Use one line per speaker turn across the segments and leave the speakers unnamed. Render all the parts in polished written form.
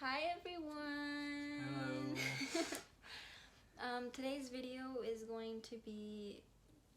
Hi everyone!
Hello.
Today's video is going to be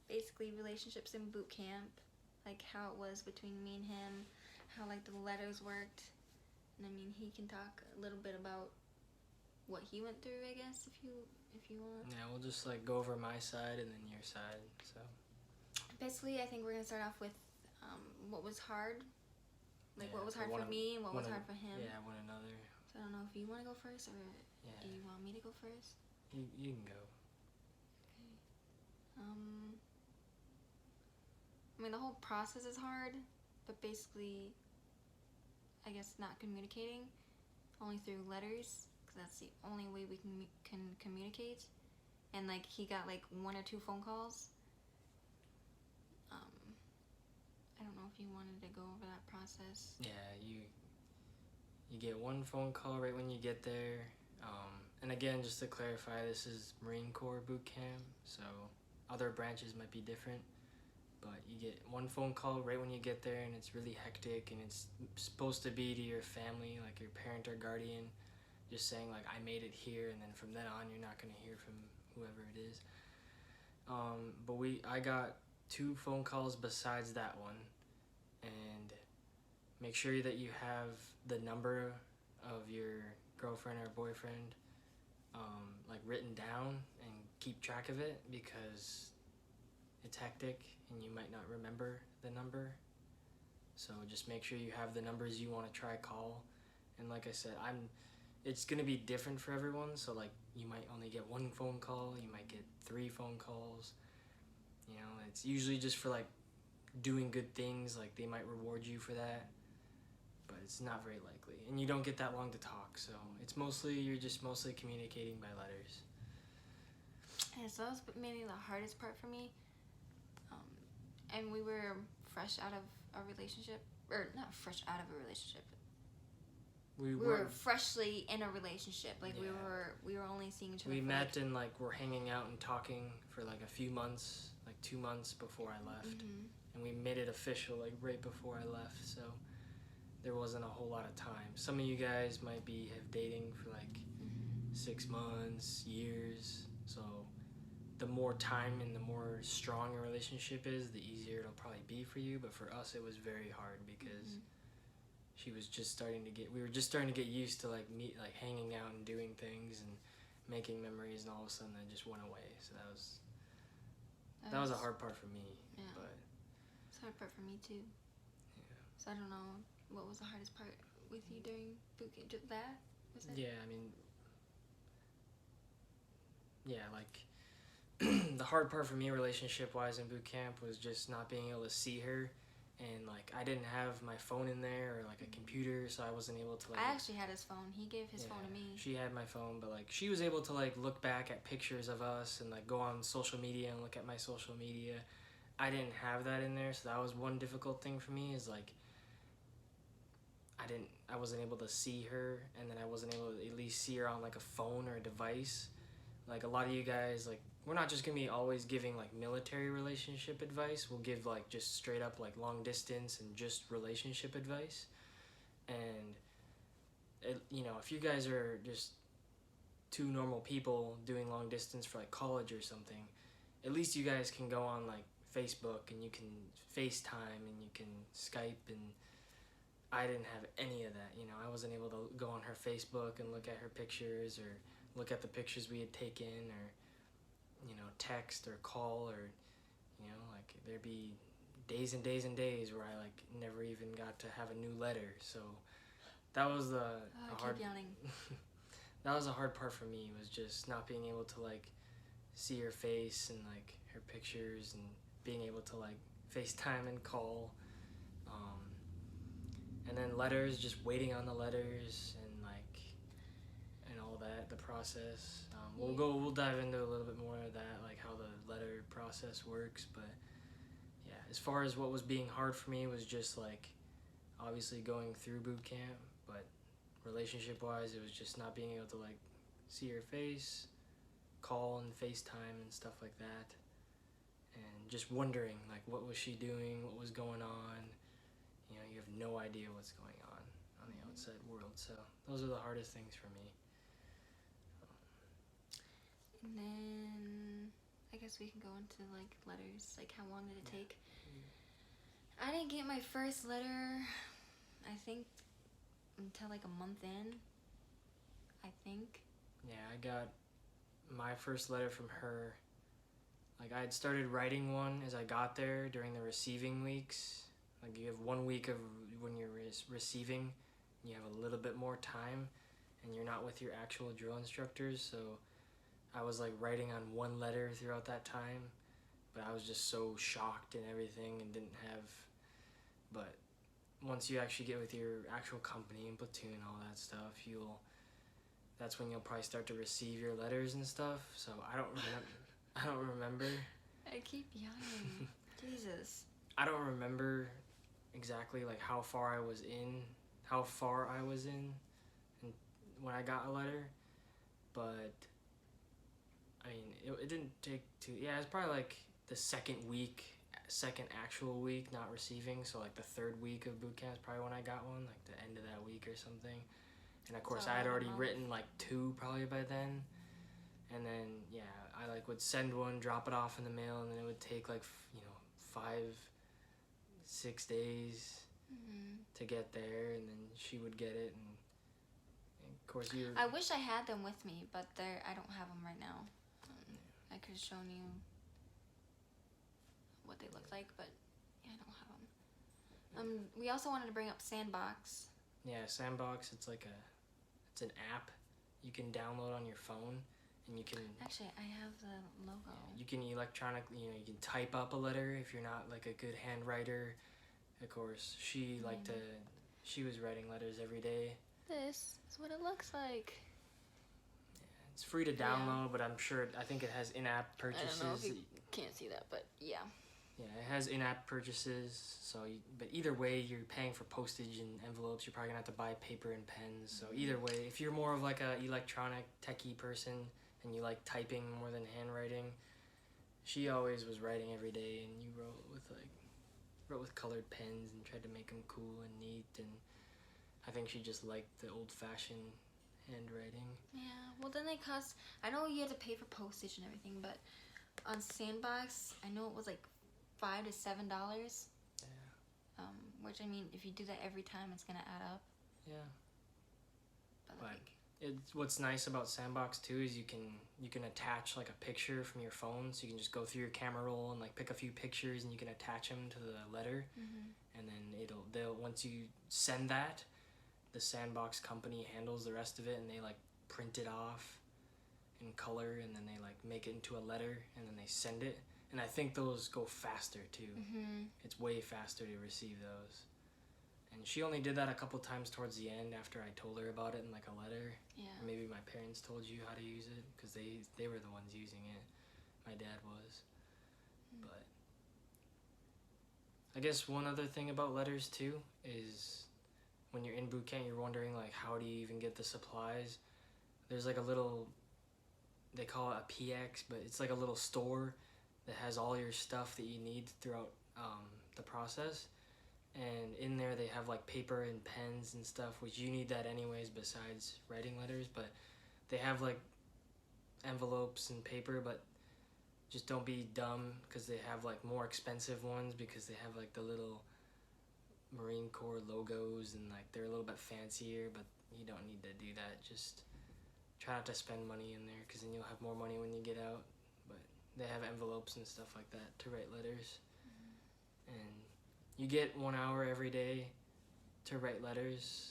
basically relationships in boot camp, like how it was between me and him, how like the letters worked, and I mean he can talk a little bit about what he went through, I guess, if you want.
Yeah, we'll just like go over my side and then your side. So
basically, I think we're gonna start off with what was hard, like what was hard for
one
me and what was hard for him.
Yeah, one another.
So I don't know if you want to go first or do you want me to go first?
You can go.
Okay. I mean, the whole process is hard, but basically, I guess not communicating, only through letters, because that's the only way we can communicate. And like he got like 1 or 2 phone calls. I don't know if you wanted to go over that process.
Yeah, you get 1 phone call right when you get there. And again, just to clarify, this is Marine Corps boot camp, so other branches might be different. But you get 1 phone call right when you get there, and it's really hectic, and it's supposed to be to your family, like your parent or guardian, just saying like, I made it here, and then from then on you're not going to hear from whoever it is. But I got 2 phone calls besides that one, and make sure that you have the number of your girlfriend or boyfriend like written down and keep track of it, because it's hectic and you might not remember the number. So just make sure you have the numbers you want to try call. And like I said, it's gonna be different for everyone, so like you might only get 1 phone call, you might get 3 phone calls. You know, it's usually just for like doing good things, like they might reward you for that, but it's not very likely, and you don't get that long to talk, so you're just mostly communicating by letters.
Yeah, so that was mainly the hardest part for me. And we were fresh out of a relationship, or not fresh out of a relationship. We were freshly in a relationship. Like we were only seeing each other.
We met and like we're hanging out and talking for like a few months, like 2 months before I left, and we made it official like right before I left. So there wasn't a whole lot of time. Some of you guys might have dating for like 6 months, years. So the more time and the more strong a relationship is, the easier it'll probably be for you. But for us, it was very hard because we were just starting to get used to like hanging out and doing things and making memories, and all of a sudden that just went away. So that was a hard part for me.
Yeah.
But
it's a hard part for me too.
Yeah.
So I don't know, what was the hardest part with you during boot camp? Just that? Was it?
Yeah, I mean, yeah, like the hard part for me relationship-wise in boot camp was just not being able to see her, and like I didn't have my phone in there or like a computer, so I wasn't able to like.
I actually had his phone. He gave his phone to me.
She had my phone, but like she was able to like look back at pictures of us and like go on social media and look at my social media. I didn't have that in there, so that was one difficult thing for me, is like I wasn't able to see her, and then I wasn't able to at least see her on like a phone or a device. Like a lot of you guys, like we're not just gonna be always giving like military relationship advice. We'll give like just straight up like long distance and just relationship advice. And if you guys are just 2 normal people doing long distance for like college or something, at least you guys can go on like Facebook and you can FaceTime and you can Skype. And I didn't have any of that. I wasn't able to go on her Facebook and look at her pictures or look at the pictures we had taken, or text or call, or like there'd be days and days and days where I like never even got to have a new letter. So that was the hard.
Keep yawning.
That was a hard part for me, was just not being able to like see her face and like her pictures, and being able to like FaceTime and call. And then letters, just waiting on the letters and all that, the process. We'll dive into a little bit more of that, like how the letter process works. But yeah, as far as what was being hard for me was just like obviously going through boot camp, but relationship wise it was just not being able to like see her face, call and FaceTime and stuff like that, and just wondering like what was she doing, what was going on. You have no idea what's going on. on the outside world. So those are the hardest things for me.
And then I guess we can go into like letters. Like, how long did it take? I didn't get my first letter, I think, until like a month in. I think.
Yeah, I got my first letter from her. Like, I had started writing one as I got there during the receiving weeks. Like, you have 1 week of when you're receiving, you have a little bit more time, and you're not with your actual drill instructors. So I was like writing on one letter throughout that time, but I was just so shocked and everything and didn't have. But once you actually get with your actual company and platoon and all that stuff, that's when you'll probably start to receive your letters and stuff. So I don't remember.
I keep yawning. Jesus.
I don't remember exactly like how far I was in and when I got a letter, but I mean it didn't take too. Yeah, it's probably like the second actual week not receiving. So like the third week of boot camp is probably when I got one, like the end of that week or something. And of course, I had already written like 2 probably by then. And then, yeah, I like would send one, drop it off in the mail, and then it would take like, 5-6 days to get there. And then she would get it. And of course,
I wish I had them with me, but I don't have them right now. I could have shown you what they look like, but yeah, I don't have them. We also wanted to bring up Sandbox.
Yeah, Sandbox, it's an app you can download on your phone, and you can... Actually,
I have the logo.
You can electronically, you can type up a letter if you're not like a good handwriter. Of course, she was writing letters every day.
This is what it looks like.
Yeah, it's free to download, but I think it has in-app purchases.
I don't know if you can't see that, but yeah.
Yeah, it has in-app purchases, but either way, you're paying for postage and envelopes. You're probably going to have to buy paper and pens. So either way, if you're more of like a electronic techie person and you like typing more than handwriting, she always was writing every day, and you wrote with colored pens and tried to make them cool and neat. And I think she just liked the old-fashioned handwriting.
Yeah, well then they cost, I know you have to pay for postage and everything, but on Sandbox, I know it was like $5 to $7.
Yeah.
Which, I mean, if you do that every time, it's gonna add up.
Yeah.
But
what's nice about Sandbox too is you can attach like a picture from your phone, so you can just go through your camera roll and like pick a few pictures, and you can attach them to the letter, and then they'll once you send that, the Sandbox company handles the rest of it, and they like print it off in color, and then they like make it into a letter, and then they send it. And I think those go faster too. It's way faster to receive those. And she only did that a couple times towards the end after I told her about it in like a letter.
Yeah.
Or maybe my parents told you how to use it, because they were the ones using it. My dad was. But I guess one other thing about letters too is when you're in boot camp, you're wondering like, how do you even get the supplies? There's like a little, they call it a PX, but it's like a little store that has all your stuff that you need throughout the process. And in there they have like paper and pens and stuff, which you need that anyways besides writing letters. But they have like envelopes and paper, but just don't be dumb, because they have like more expensive ones, because they have like the little Marine Corps logos, and like they're a little bit fancier, but you don't need to do that. Just try not to spend money in there, because then you'll have more money when you get out. But they have envelopes and stuff like that to write letters. And you get 1 hour every day to write letters.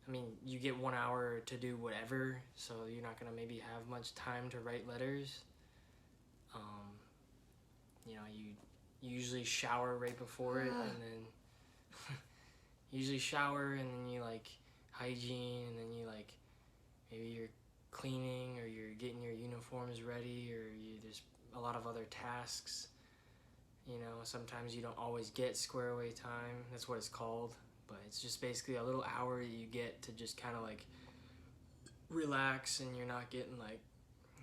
I mean, you get 1 hour to do whatever, so you're not going to maybe have much time to write letters. You usually shower right before it, and then you usually shower, and then you like hygiene, and then you like maybe you're cleaning, or you're getting your uniforms ready, or there's a lot of other tasks. Sometimes you don't always get square away time. That's what it's called. But it's just basically a little hour that you get to just kind of like relax, and you're not getting like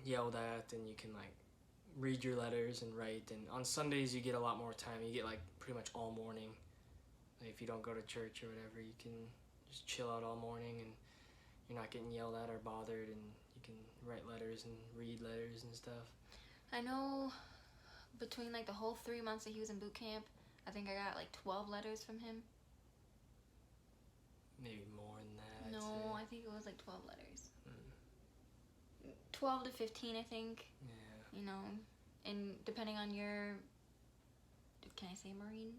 yelled at, and you can like read your letters and write. And on Sundays you get a lot more time. You get like pretty much all morning. Like, if you don't go to church or whatever, you can just chill out all morning, and you're not getting yelled at or bothered, and you can write letters and read letters and stuff.
I know between like the whole 3 months that he was in boot camp, I think I got like 12 letters from him.
Maybe more than that.
No, I think it was like 12 letters. 12 to 15, I think.
Yeah.
You know, and depending on your, can I say Marine?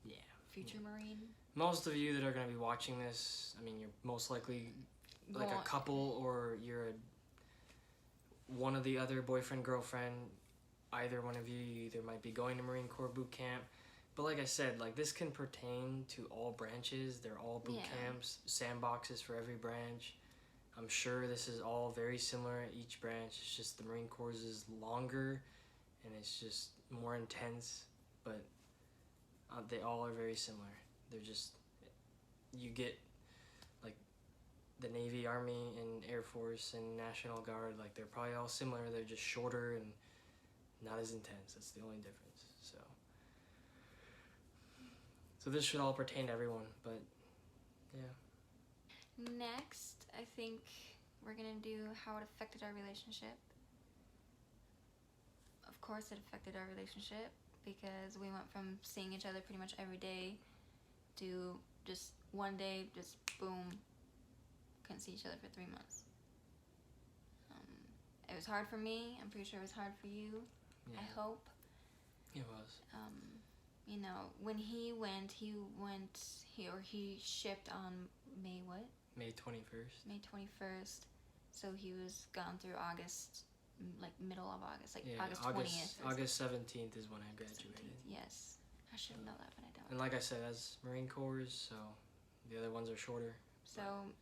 Yeah.
Future Marine.
Most of you that are going to be watching this, I mean, you're most likely like a couple, or you're one of the other boyfriend, girlfriend. Either one of you either might be going to Marine Corps boot camp. But like I said, like this can pertain to all branches. They're all boot camps, sandboxes for every branch. I'm sure this is all very similar at each branch. It's just the Marine Corps is longer and it's just more intense, but they all are very similar. They're just, you get like the Navy, Army, and Air Force and National Guard, like they're probably all similar. They're just shorter and not as intense. That's the only difference. So this should all pertain to everyone, but yeah.
Next, I think we're gonna do how it affected our relationship. Of course it affected our relationship because we went from seeing each other pretty much every day to just one day, just boom, couldn't see each other for 3 months. It was hard for me. I'm pretty sure it was hard for you.
Yeah.
I hope.
It was.
You know, when he shipped on May what?
May 21st.
May 21st. So he was gone through August, like middle of August, like August 20th.
August 17th is when I graduated.
17th, yes. I should know that, but I don't.
And like I said, that's Marine Corps, so the other ones are shorter.
So,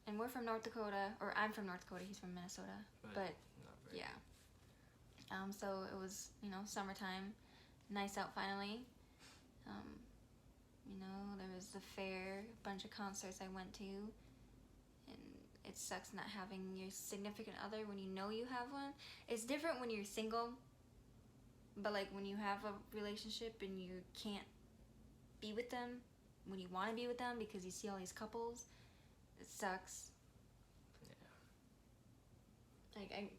and we're from North Dakota, or I'm from North Dakota, he's from Minnesota. But
not very.
yeah. So it was, summertime, nice out finally. There was the fair, a bunch of concerts I went to, and it sucks not having your significant other when you know you have one. It's different when you're single, but like when you have a relationship and you can't be with them when you want to be with them because you see all these couples, it sucks.
Yeah.
Like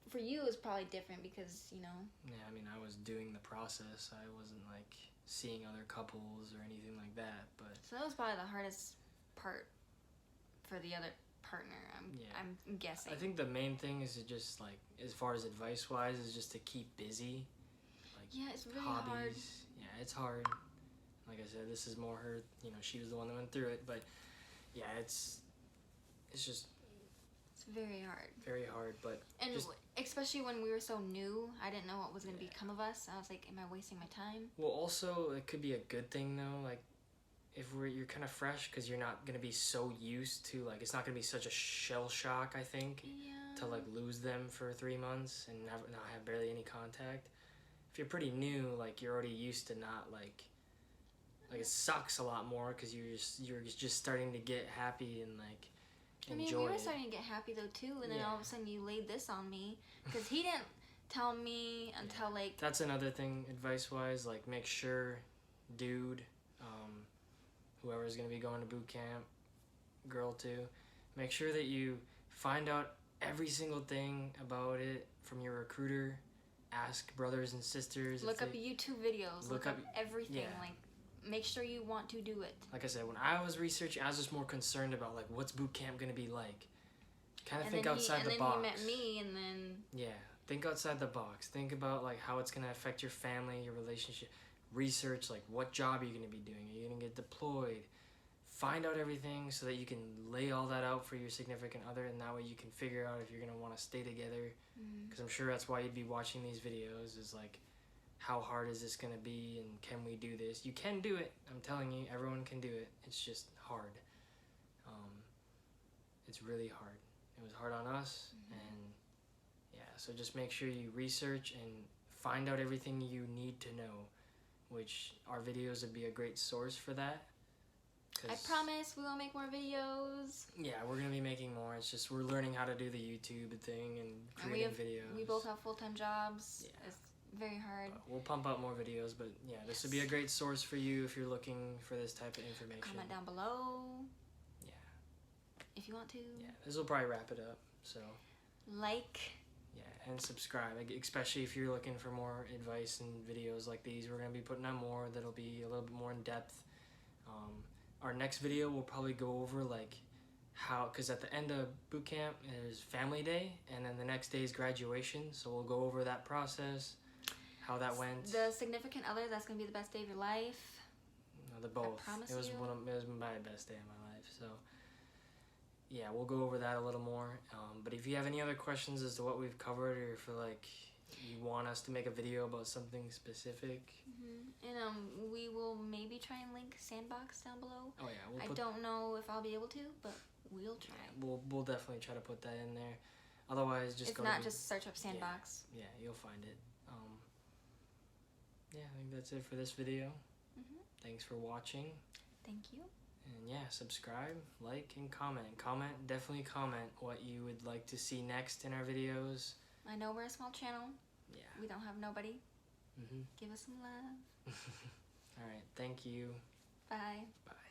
for you, it's probably different because,
Yeah, I mean, I was doing the process. I wasn't, like, seeing other couples or anything like that, but...
So that was probably the hardest part for the other partner, I'm guessing.
I think the main thing is to just, like, as far as advice-wise, is just to keep busy. Like,
yeah, it's really
hobbies.
hard.
Yeah, it's hard. Like I said, this is more her, she was the one that went through it, but, yeah, it's just...
It's very hard.
Very hard, but...
And especially when we were so new, I didn't know what was going to become of us. I was like, am I wasting my time?
Well, also, it could be a good thing, though, like, if you're kind of fresh, because you're not going to be so used to, like, it's not going to be such a shell shock, I think, to, like, lose them for 3 months and not have barely any contact. If you're pretty new, like, you're already used to not, like it sucks a lot more, because you're just starting to get happy and, like, enjoy
we were starting to get happy though too, and then all of a sudden you laid this on me because he didn't tell me until like.
That's another thing, advice-wise. Like, make sure, dude, whoever's gonna be going to boot camp, girl too, make sure that you find out every single thing about it from your recruiter. Ask brothers and sisters.
Look up YouTube videos. Look up everything.
Yeah.
Like. Make sure you want to do it.
Like I said, when I was researching, I was just more concerned about, like, what's boot camp going to be like. Kind of think outside the box.
And then he met me, and then...
Yeah, think outside the box. Think about, like, how it's going to affect your family, your relationship. Research, like, what job are you going to be doing? Are you going to get deployed? Find out everything so that you can lay all that out for your significant other, and that way you can figure out if you're going to want to stay together. Because I'm sure that's why you'd be watching these videos, is, like... How hard is this going to be, and can we do this? You can do it. I'm telling you, everyone can do it. It's just hard. It's really hard. It was hard on us, and yeah, so just make sure you research and find out everything you need to know, which our videos would be a great source for that.
I promise we will make more videos.
Yeah, we're going to be making more. It's just we're learning how to do the YouTube thing and creating videos.
We both have full-time jobs.
Yeah.
very hard.
But we'll pump out more videos, but yeah, this would be a great source for you if you're looking for this type of information.
Comment down below.
Yeah.
If you want to.
Yeah, this will probably wrap it up. So.
Like.
Yeah, and subscribe, especially if you're looking for more advice and videos like these. We're gonna be putting on more that'll be a little bit more in depth. Our next video will probably go over like how, because at the end of boot camp is family day, and then the next day is graduation. So we'll go over that process, how that went.
The significant other, that's gonna be the best day of your life.
No, the both.
I promise
it was
you.
it was my best day of my life. So yeah, we'll go over that a little more. But if you have any other questions as to what we've covered, or if like you want us to make a video about something specific.
And we will maybe try and link Sandbox down below.
Oh yeah,
I don't know if I'll be able to, but we'll try.
Yeah, we'll definitely try to put that in there. Otherwise, just
if not, just search up Sandbox.
Yeah, you'll find it. Yeah, I think that's it for this video. Thanks for watching.
Thank you.
And yeah, subscribe, like, and comment. Definitely comment what you would like to see next in our videos.
I know we're a small channel.
Yeah.
We don't have nobody. Give us some love.
All right, thank you.
Bye.
Bye.